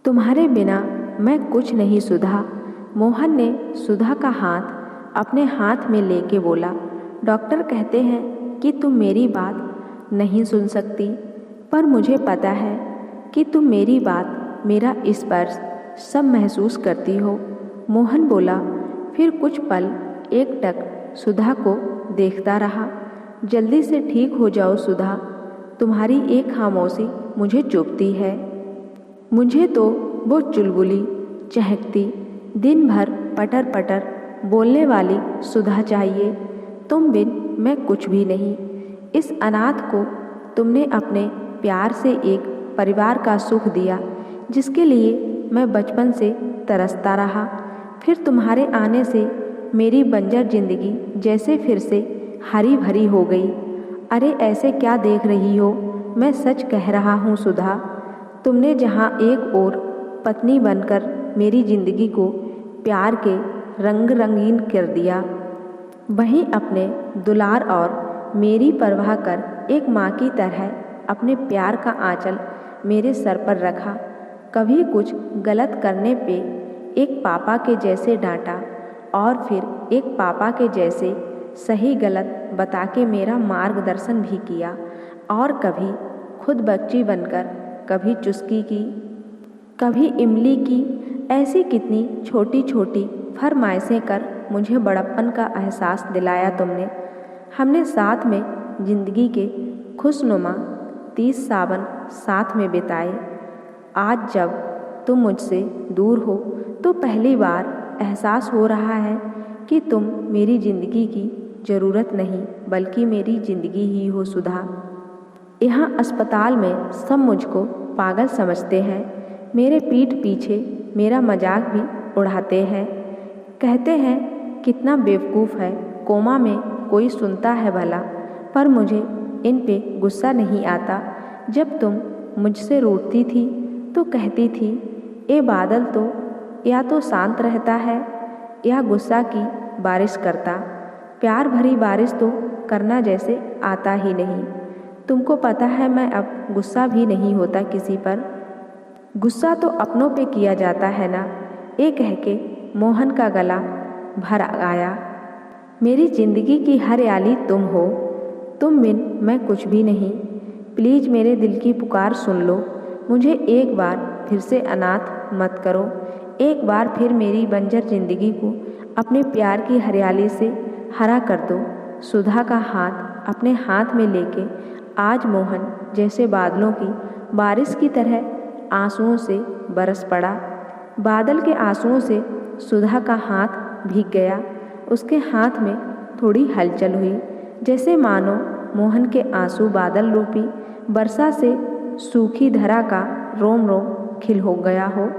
तुम्हारे बिना मैं कुछ नहीं सुधा। मोहन ने सुधा का हाथ अपने हाथ में लेके बोला, डॉक्टर कहते हैं कि तुम मेरी बात नहीं सुन सकती, पर मुझे पता है कि तुम मेरी बात, मेरा स्पर्श सब महसूस करती हो। मोहन बोला। फिर कुछ पल एकटक सुधा को देखता रहा। जल्दी से ठीक हो जाओ सुधा, तुम्हारी एक खामोशी मुझे चुभती है। मुझे तो वो चुलबुली, चहकती, दिन भर पटर पटर बोलने वाली सुधा चाहिए। तुम बिन मैं कुछ भी नहीं। इस अनाथ को तुमने अपने प्यार से एक परिवार का सुख दिया, जिसके लिए मैं बचपन से तरसता रहा। फिर तुम्हारे आने से मेरी बंजर जिंदगी जैसे फिर से हरी भरी हो गई। अरे ऐसे क्या देख रही हो, मैं सच कह रहा हूँ सुधा। तुमने जहाँ एक ओर पत्नी बनकर मेरी जिंदगी को प्यार के रंग रंगीन कर दिया, वहीं अपने दुलार और मेरी परवाह कर एक माँ की तरह अपने प्यार का आंचल मेरे सर पर रखा। कभी कुछ गलत करने पे एक पापा के जैसे डांटा और फिर एक पापा के जैसे सही गलत बता के मेरा मार्गदर्शन भी किया, और कभी खुद बच्ची बनकर कभी चुस्की की, कभी इमली की। ऐसी कितनी छोटी छोटी फरमाइशें कर मुझे बड़प्पन का एहसास दिलाया तुमने। हमने साथ में जिंदगी के खुशनुमा 30 सावन साथ में बिताए। आज जब तुम मुझसे दूर हो तो पहली बार एहसास हो रहा है कि तुम मेरी ज़िंदगी की ज़रूरत नहीं, बल्कि मेरी ज़िंदगी ही हो सुधा। यहाँ अस्पताल में सब मुझको पागल समझते हैं। मेरे पीठ पीछे मेरा मजाक भी उड़ाते हैं। कहते हैं कितना बेवकूफ़ है, कोमा में कोई सुनता है भला। पर मुझे इन पे गुस्सा नहीं आता। जब तुम मुझसे रूठती थी तो कहती थी, ए बादल तो या तो शांत रहता है या गुस्सा की बारिश करता। प्यार भरी बारिश तो करना जैसे आता ही नहीं। तुमको पता है मैं अब गुस्सा भी नहीं होता किसी पर। गुस्सा तो अपनों पे किया जाता है ना। ये कह के मोहन का गला भर आया। मेरी ज़िंदगी की हरियाली तुम हो, तुम बिन मैं कुछ भी नहीं। प्लीज़ मेरे दिल की पुकार सुन लो। मुझे एक बार फिर से अनाथ मत करो। एक बार फिर मेरी बंजर ज़िंदगी को अपने प्यार की हरियाली से हरा कर दो। सुधा का हाथ अपने हाथ में लेके आज मोहन जैसे बादलों की बारिश की तरह आंसुओं से बरस पड़ा। बादल के आंसुओं से सुधा का हाथ भीग गया। उसके हाथ में थोड़ी हलचल हुई, जैसे मानो मोहन के आंसू बादल रूपी वर्षा से सूखी धरा का रोम रोम खिल हो गया हो।